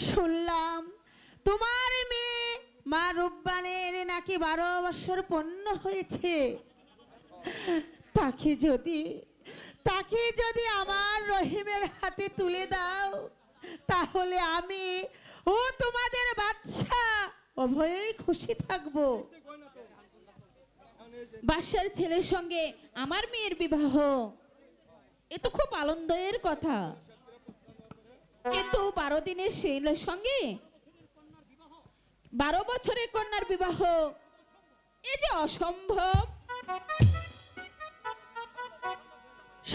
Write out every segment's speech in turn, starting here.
শুনলাম তোমার মেয়ে মা রূপবানের নাকি 12 বছর পূর্ণ হয়েছে। তাকে যদি আমার রহিমের হাতে তুলে দাও তাহলে আমি ও তোমাদের বাদশা উভয়েই খুশি থাকবো। বাদশার ছেলের সঙ্গে আমার মেয়ের বিবাহ, এ তো খুব আনন্দের কথা। কিন্তু 12 দিনের ছেলের সঙ্গে 12 বছরের কন্যার বিবাহ, এ যে অসম্ভব।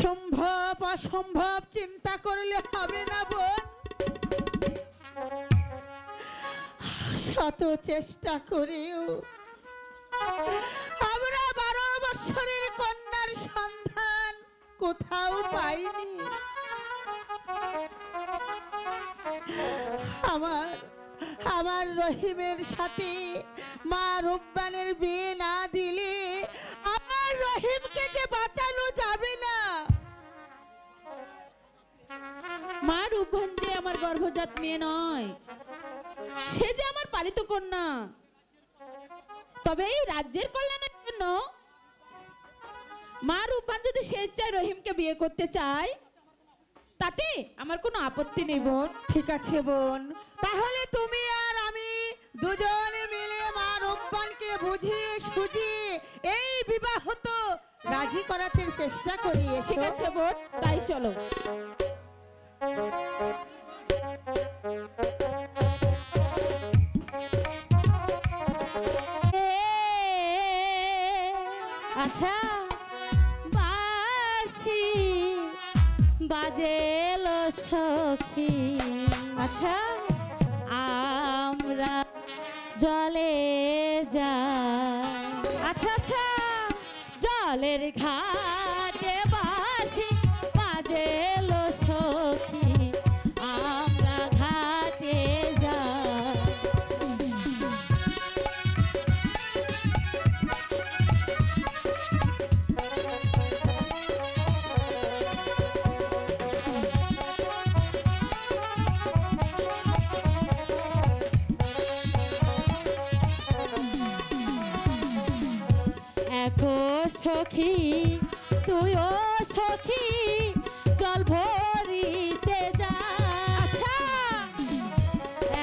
সম্ভব অসম্ভব চিন্তা করলে হবে না বোন। শত চেষ্টা করেও আমরা 12 বছরের কন্যার সন্ধান কোথাও পাইনি। আমার রহিমের সাথে মা রূপবানের বিয়ে না দিলে আমার রহিমকে যে বাঁচানো যাবে না। মা রূপবান যে আমার গর্ভজাত মেয়ে নয়, সে যে আমার পালিত কন্যা। তবে এই রাজ্যের কল্যাণের জন্য মা রূপবান যদি স্বেচ্ছায় রহিমকে বিয়ে করতে চায়, তাতে আমার কোনো আপত্তি নেই বোন। ঠিক আছে বোন, তাহলে তুমি আর আমি দুজনে মিলে মা রূপবানকে বুঝিয়ে সুঝিয়ে এই বিবাহ তো রাজি করাতে চেষ্টা করি। ঠিক আছে বোন, তাই চলো। আচ্ছা বাঁশি বাজেলো সখী, আচ্ছা আমরা জলে যাই। আচ্ছা আচ্ছা জলের ঘাটে বাঁশি বাজেলো সখী, আমরা ঘাটে যাই। সখী তুইও সখী জল ভরিতে যা। আচ্ছা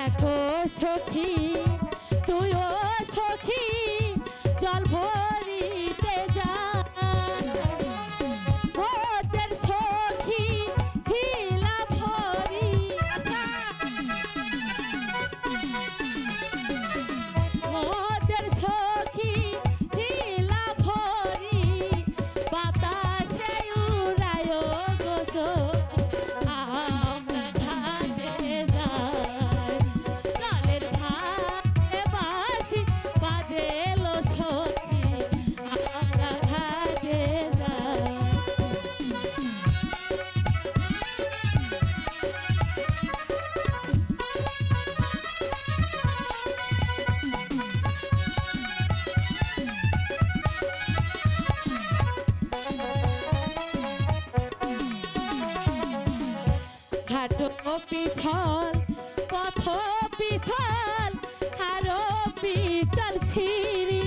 একো সখী তুইও সখী জল ভরিতে যা। ওদের সখী ঢিলা ভরি, ওদের সখী পিছল পথ পিছল আরো পিছল সিঁড়ি।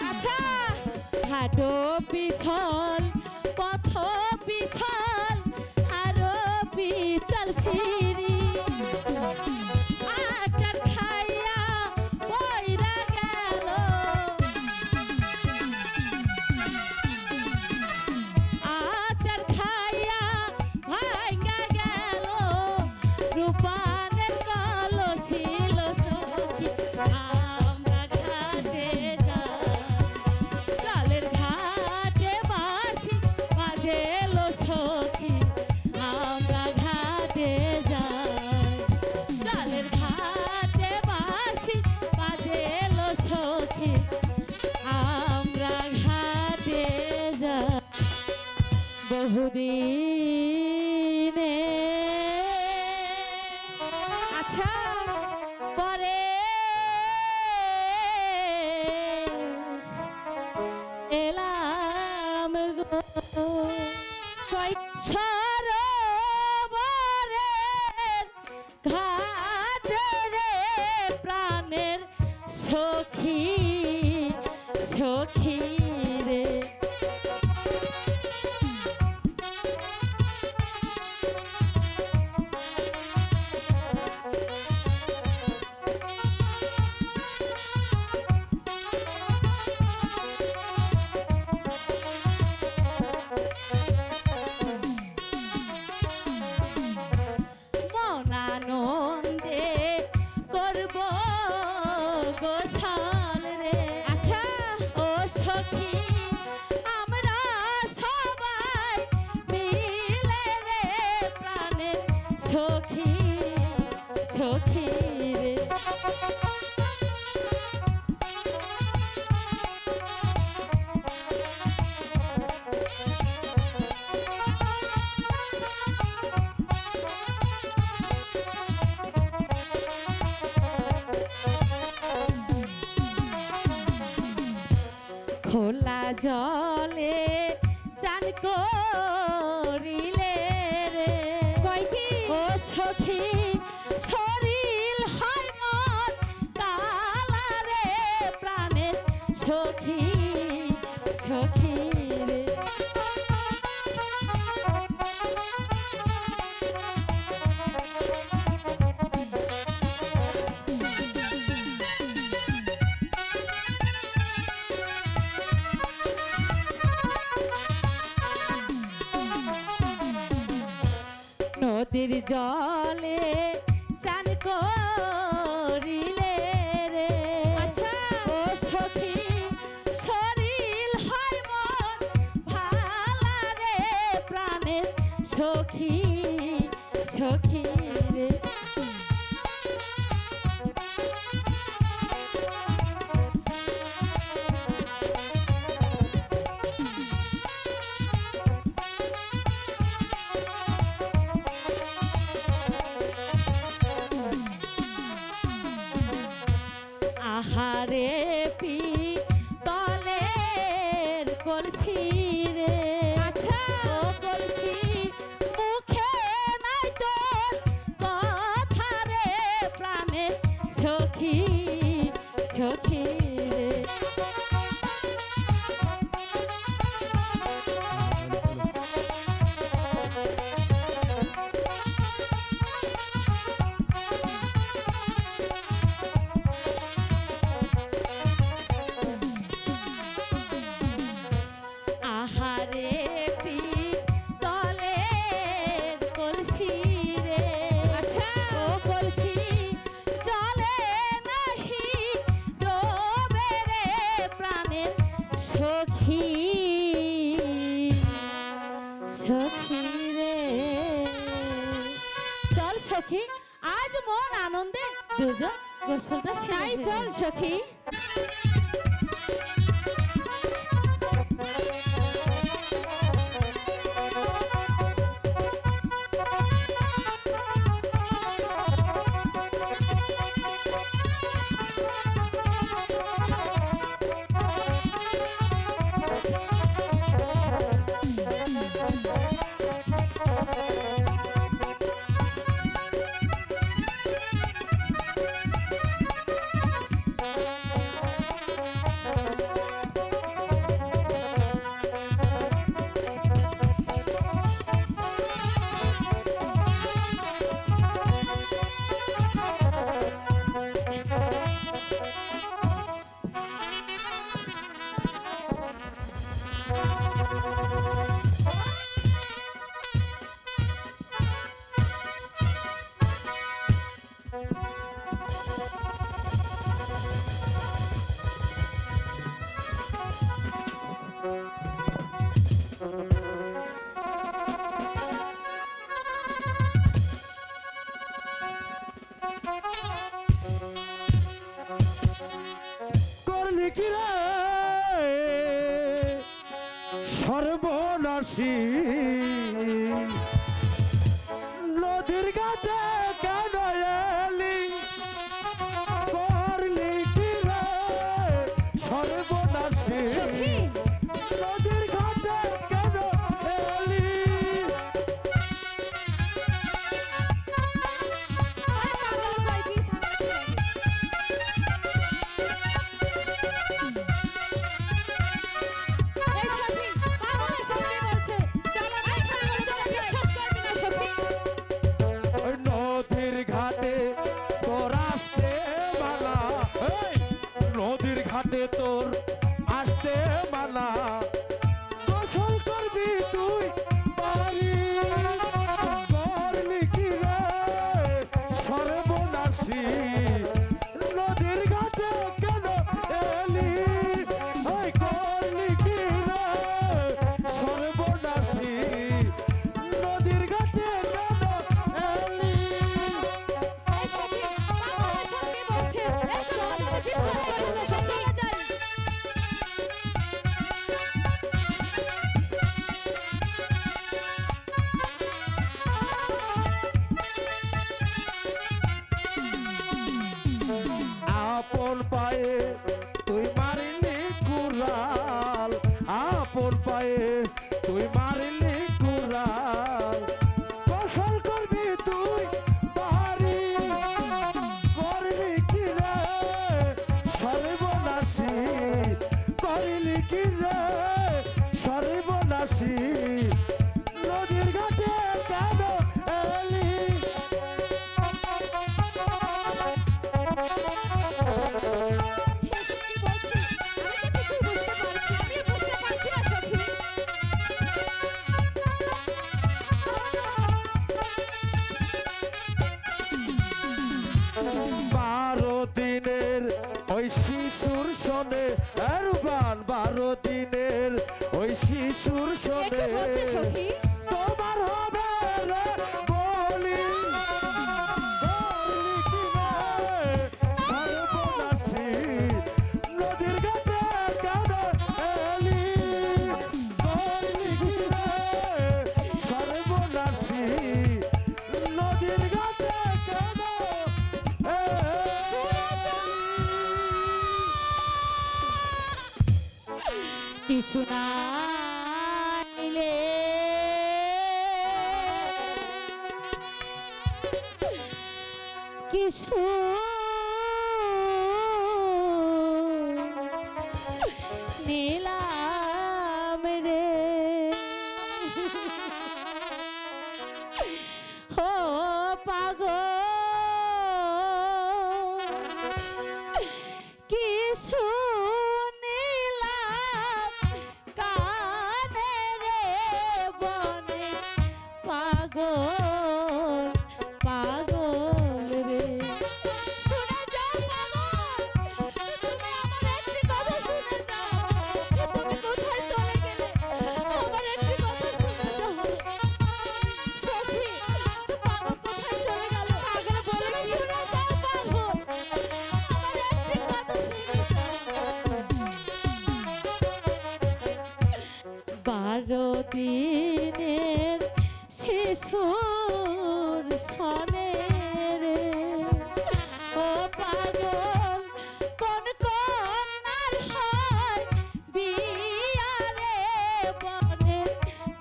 আচ্ছা ঘাটো পিছল পথ পিছল আরো পিছল সিঁড়ি। আচার খাইয়া বইরা গেল, আচার খাইয়া ভাঙ্গা গেল রূপানের কলসিল সখী, আমরা ঘাটে যাই। জলের ঘাটে বাঁশি বাজেলো সখী, আমরা ঘাটে যাই। জলের ঘাটে বাঁশি বাজেলো সখী, আমরা ঘাটে যাই। বহুদিনে আচ্ছা পরে এলাম গো সরোবরের ঘাট সখী সখী রে মনানন্দে করব গোসাল রে আচ্ছা ও সখী আমরা সবাই মিলে রে প্রাণে সখী সখী রে খোলা জলে চান করিলে রে কয় কি ও সখী শরীর হয় মন কালা রে প্রাণের সখী সখী রে নদীর জলে চান করিলে রে আচ্ছা ও সখী শরীর হয় মন ভালা রে প্রাণের সখী সখী রে আহারে পি তলের কলসি রে আচ্ছা ও কলসি মুখে নাই তোর কথা রে প্রাণে সখী সখী রে আহারে পি তলের কলসি রে আচ্ছা ও কলসি চলে নাহি ডোবে রে প্রাণের সখী সখী রে চল সখী আজ মন আনন্দে দুজন গোসলটা তাই সেরে চল সখী সর্বনাশী নদীর কাছে কেন এলি করলি কি রে সর্বনাশী নদীর ঘাটে কেন এলি তোর আসতে মানা গোসল করবি তুই বাড়ি করলি কি রে সর্বনাশী নদীর ঘাটে কেন এলি ওই করলি কি রে সর্বনাশী নদীর ঘাটে কেন এলি আপন পায়ে তুই মারিলি কুড়াল আপন পায়ে তুই মারিলি কুড়াল গোসল করবি তুই বাড়ি করলি কি রে সর্বনাশী করলি কি রে সর্বনাশী নদীর ঘাটে কেন এলি ওই শিশুর শোনে রুবান 12 দিনের ওই শিশুর শোনে তোমার হবে রে বলি সর্বনাশী নদীর ঘাটে কেন এলি করলি কি রে সর্বনাশী নদীর ঘাটে কেন কিছু নাইলে কিছু নিলাম রে ও পাগল কিছু দিনের শিশুর সনে রে ও পাগল কোন কন্যার হয় বিয়া রে বনে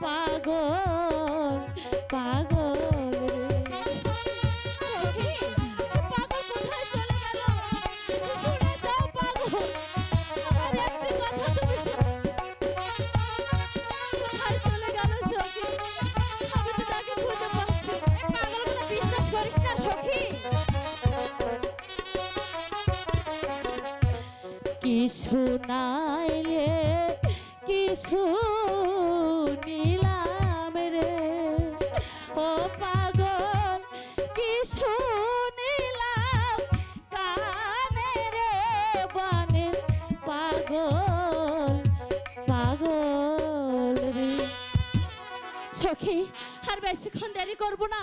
পাগল পাগল রে পাগল কোথায় চলে গেল শুনে যাও পাগল আমার একটি কথা তুমি কিছু নাইলে কিছু নিলাম রে ও পাগল কিছু নিলাম কানে রে বানের পাগল পাগল রে সখী আর বেশিক্ষণ দেরি করবো না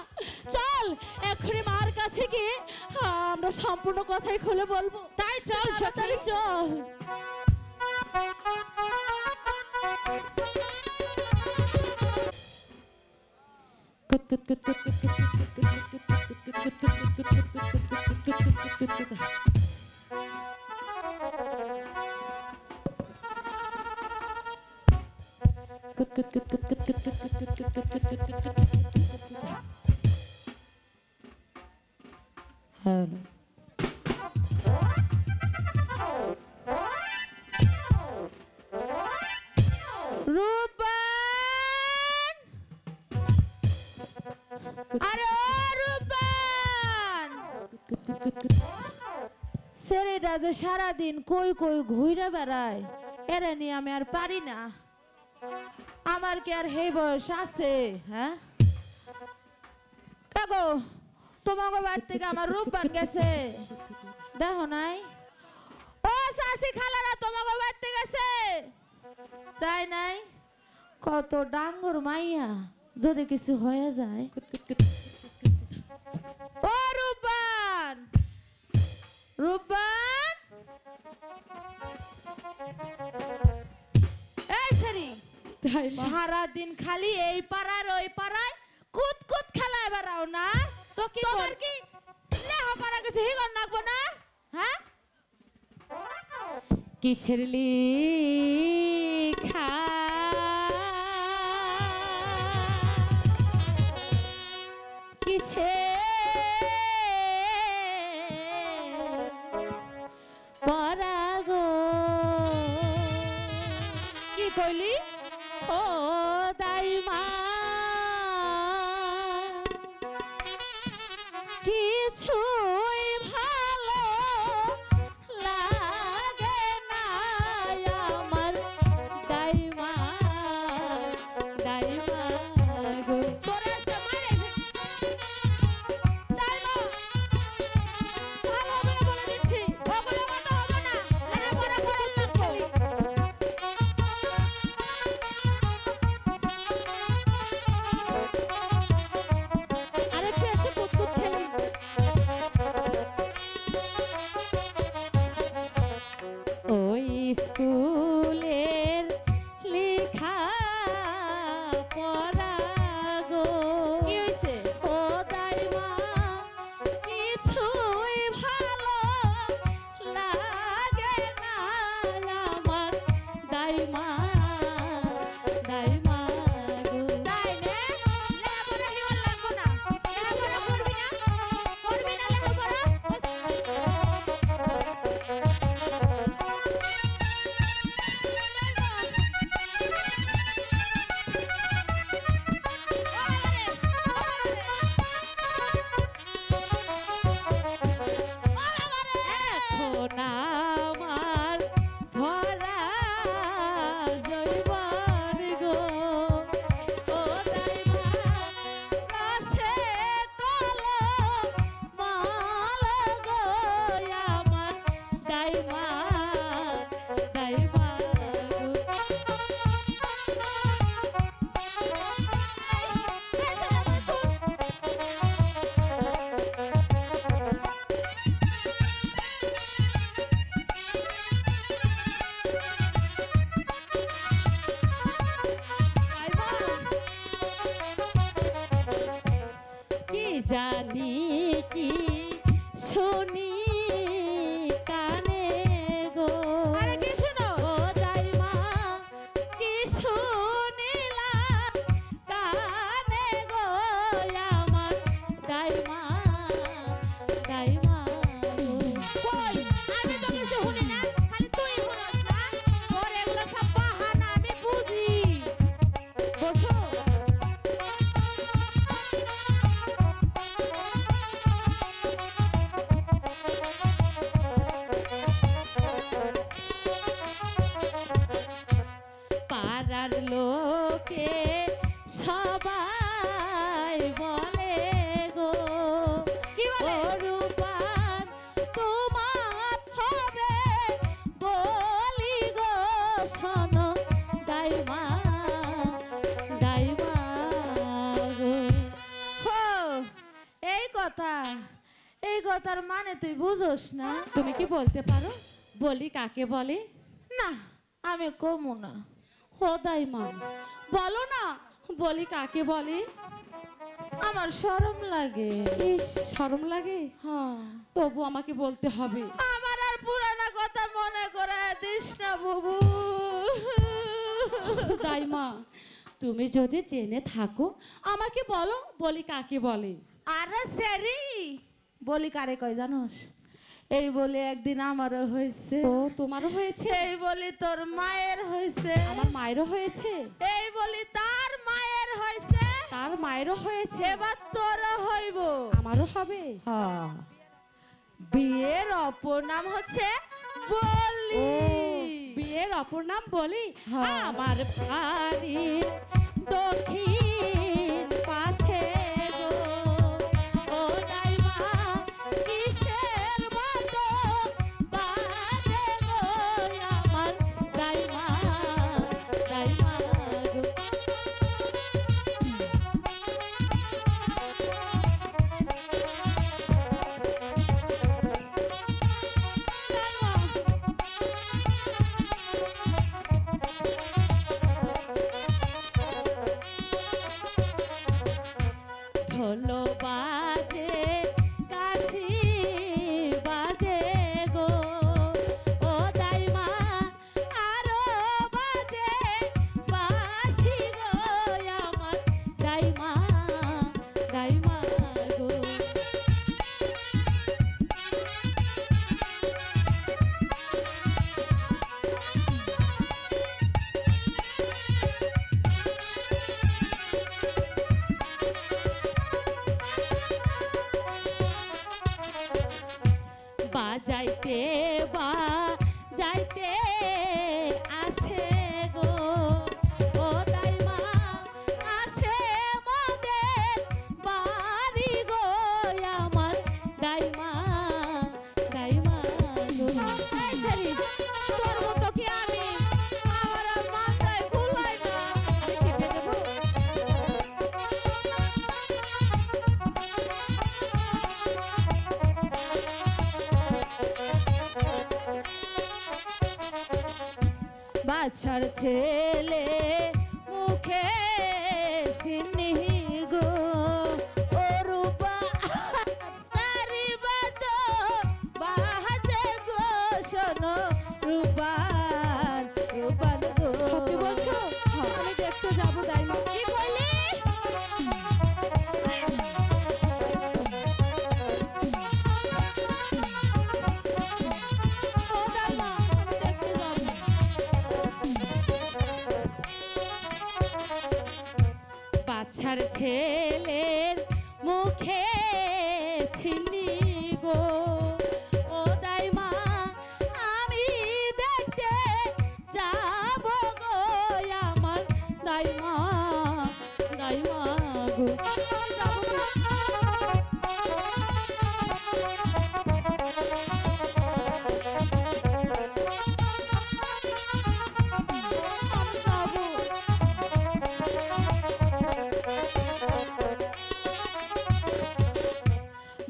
চল এখনই মার কাছে গিয়ে আমরা সম্পূর্ণ কথাই খুলে বলবো তাই চল সকালে চল হ্যালো রূপবান আরে ও রূপবান ছেলেটা যে সারাদিন কই কই ঘুরে বেড়ায় এরা নিয়ে আমি আর পারি না। আমার কি আর হে বয়স আছে? হ্যাঁ কাগো, তোমাকে বাড়ি থেকে আমার রূপবান গেছে দেখো নাই? ও চাচি খালারা তোমাকে বাড়িতে গেছে তাই নাই? কত ডাঙ্গর মাইয়া, যদি কিছু হয়ে যায়। ও রূপবান, রূপবান, এই সারি সারাদিন খালি এই পাড়ার ওই পাড়ায় কুত কুত খেলায় বেড়াও না? তো কি তোমার কি লেহাপড়া কিছু হিগন নাকবো না? হ্যাঁ কিসের লিখা কিসে পরাগো? কি কইলি? ও দাইমা কিছুই ভালো লাগে না আমার দাইমা, দাইমা গো। তোরে তো মারে দাইমা, ভালো হবে না বলে দিচ্ছি। ওগুলো কথা হবে না, লেখাপড়া করার লাগবে। আরে পেশে কুতকুত খেলি। ওই স্কুলের লেখা পড়া গো, কি হইছে? ও দাইমা কিছুই ভালো লাগে না আমার দাইমা, দাইমা গো। তাই নে লেখাপড়া হিওর লাগবো না, লেখাপড়া করবি না, করবি না লেখাপড়া। এখন আমার ভরা জৈবন গো, ও দাইমা রসে টলো মাল গো আমার দাইমা, দাইমা কি জানি কি শুনি কানে গো। আরে কি শুনো? ও দাইমা কি শুনিলাম কানে গো আমার দাইমা, দাইমা গো। কই আমি তো কিছু শুনি না, খালি তুই শুনস না। তোর এগুলো সব বাহানা আমি বুঝি। বসো। পাড়ার লোকে সবাই বলে গো, কি বলে? ও রূপার তোমার হবে বলি গো, শোনো দাইমা, দাইমা গো। হো এই কথা, এই কথার মানে তুই বুঝোস না? তুমি কি বলতে পারো বলি কাকে বলে? না আমি কমু না। ও দাইমা বলো না বলি কাকে বলে? আমার শরম লাগে। ইস শরম লাগে? হ্যাঁ। তবু আমাকে বলতে হবে। আমার আর পুরানা কথা মনে করে দিস না বুবু। দাইমা তুমি যদি জেনে থাকো আমাকে বলো বলি কাকে বলে? আরে সেরি বলি কারে কয় জানোস? এই বলে একদিন আমারও হয়েছে। ও তোমারও হয়েছে? এই বলি তোর মায়ের হয়েছে। আমার মায়েরও হয়েছে? এই বলি তার মায়ের হয়েছে। তার মায়েরও হয়েছে? এবার তোরও হইব। আমারও হবে? হ্যাঁ বিয়ের অপর নাম হচ্ছে বলি। বিয়ের অপর নাম বলি। হ্যাঁ। আমার বাড়ি দক্ষিণ পাশে গো, ও দাইমা কিসের মতো বাজে গো, আমার দাইমা দাইমা গো। ঢোলো বাজে কাশি বাজে গো, ও দাইমা আরো বাজে বাঁশি গো, আমার দাইমা দাইমা গো। বাজাইতে বাজাইতে আসে গো, ও দাইমা আসে মোদের বাড়ি গো, আমার দাইমা দাইমা গো। এই ছেলে, তোর মতো কি আমি? আমার আর মাথায় কুলায় না। আমি কেটে দেবো। বাচ্চার ছেলে মুখে চিনি গো, ও রূপা তারি বাতো বাজে গো, শোনো রূপান রূপান গো। সত্যি বলছো? আমি দেখতে যাবো দাইমা। কি কইলি? ও দাইমা আমি দেখতে যাবো। বাচ্চার ছেলের মুখে ছিনি গো, ও দাইমা আমি দেখতে যাব গো, আমার দাইমা দাইমা গো। আমি যাবো।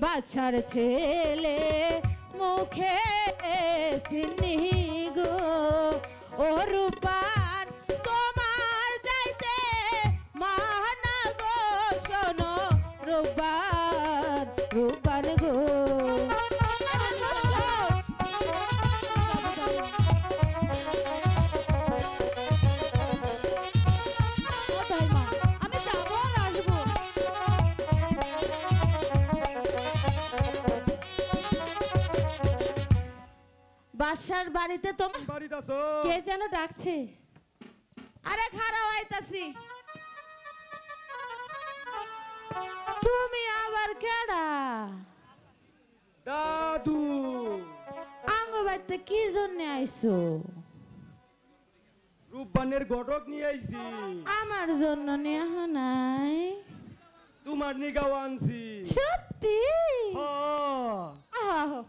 বাচ্চার ছেলে মুখে চিনি গো, ও রূপান তোমার যাইতে মানা গো, শোনো রূপান রূপান গো। ও দাইমা আমি যাবো আর আসবো। বাসার বাড়িতে তোমার বাড়িতে আছো? কে যেন ডাকছে। আরে খারাপ আইতাছি। তুমি আবার কেডা? দাদু। আঙ্গ বাড়িতে কি জন্য আইছো? রূপবানের ঘটক নিয়ে আইছি। আমার জন্য নেহ নাই? তোমার নিগাও আনছি। সত্যি? হ্যাঁ। আহো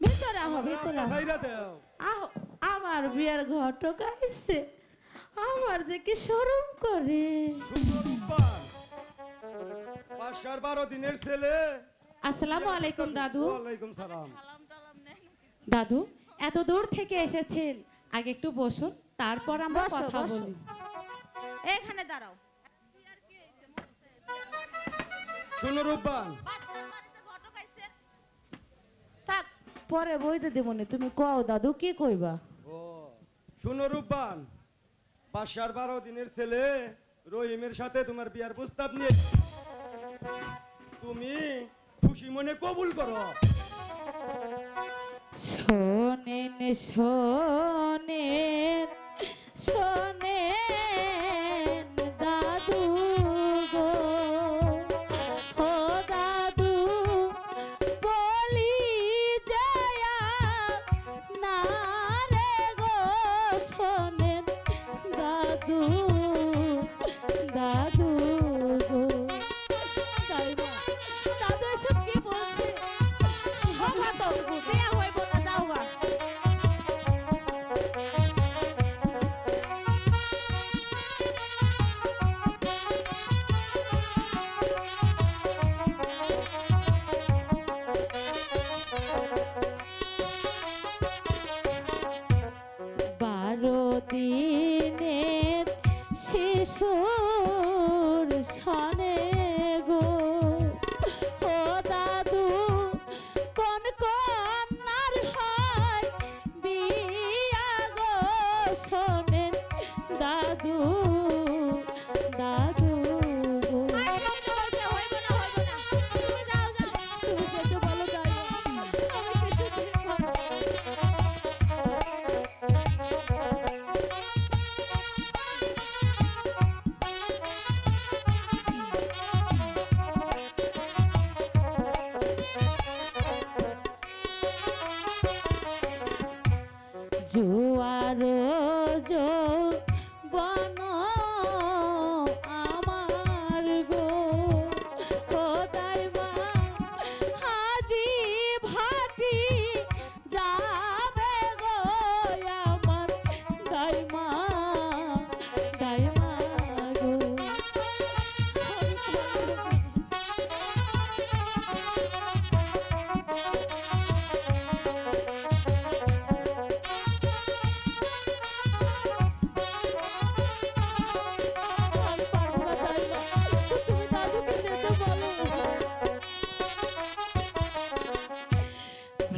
ভিতরে আহো, ভিতরে আহো। খাইরা দাও। আহো, আমার বিয়ার ঘটক আইছে, আমার দেখে শরম করে। রূপবান 5-12 দিনের ছেলে। আসসালামু আলাইকুম দাদু। ওয়ালাইকুম সালাম। দাদু এত দূর থেকে এসেছেন, আগে একটু বসুন, তারপর আমরা বসো, কথা বসো। বলি। এখানে দাঁড়াও। শোনো রূপবান, থাক, পরে বইতে দেবনি, তুমি কও দাদু কি কইবা? ও শোনো রূপবান, 5-12 দিনের ছেলে রহিমের সাথে তোমার বিয়ার প্রস্তাব নিয়ে তুমি খুশি মনে কবুল করো। শোনেন শোনেন শোনেন দাদু গো, ও দাদু বলি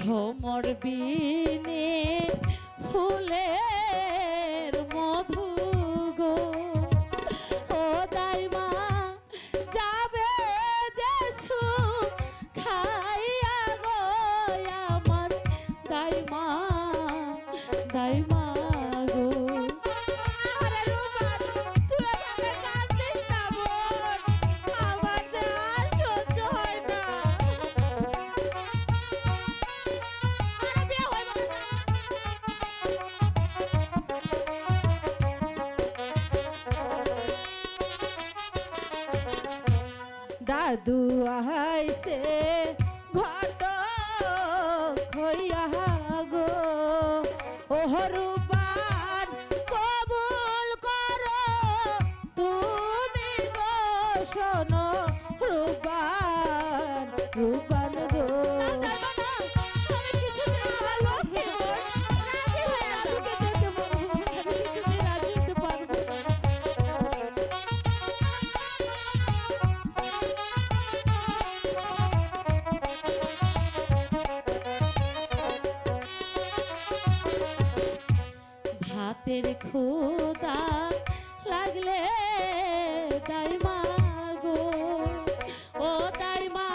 ভ্রমর বিনে ফুলের মধু গো ও দাইমা যাবে যে সুখ খাইয়া গো আমার দাইমা দাইমা গো। আরে রূপবান, তুই এভাবে কাঁদছিস না বোন, আমার যে আর সহ্য হয় না। আরে বিয়ে হইব না। দাদু আইছে ঘট খইয়া গো ওহ রূপান কবুল করো তুমি গো শোনো রূপান রূপান গো ভাতের খোদা লাগলে দাইমা গো ও দাইমা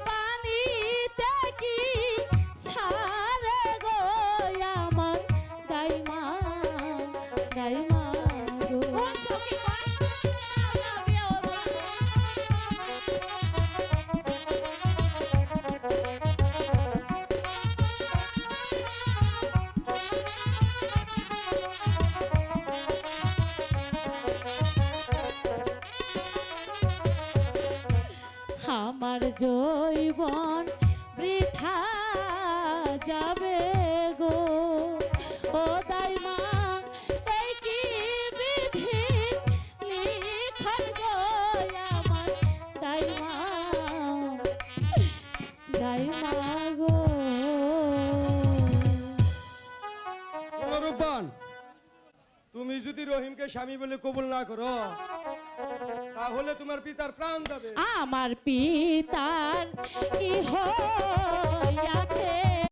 পানিতে কি সারে গো আমার দাইমা দাইমা গো। আমার জৈবন বৃথা যাবে গো ও দাইমা এই কি বিধি লিখন গো আমার দাইমা দাইমা গো। শোনো রূপবান, তুমি যদি রহিমকে স্বামী বলে কবুল না করো তাহলে তোমার পিতার প্রাণ যাবে। আমার পিতার কি হইয়া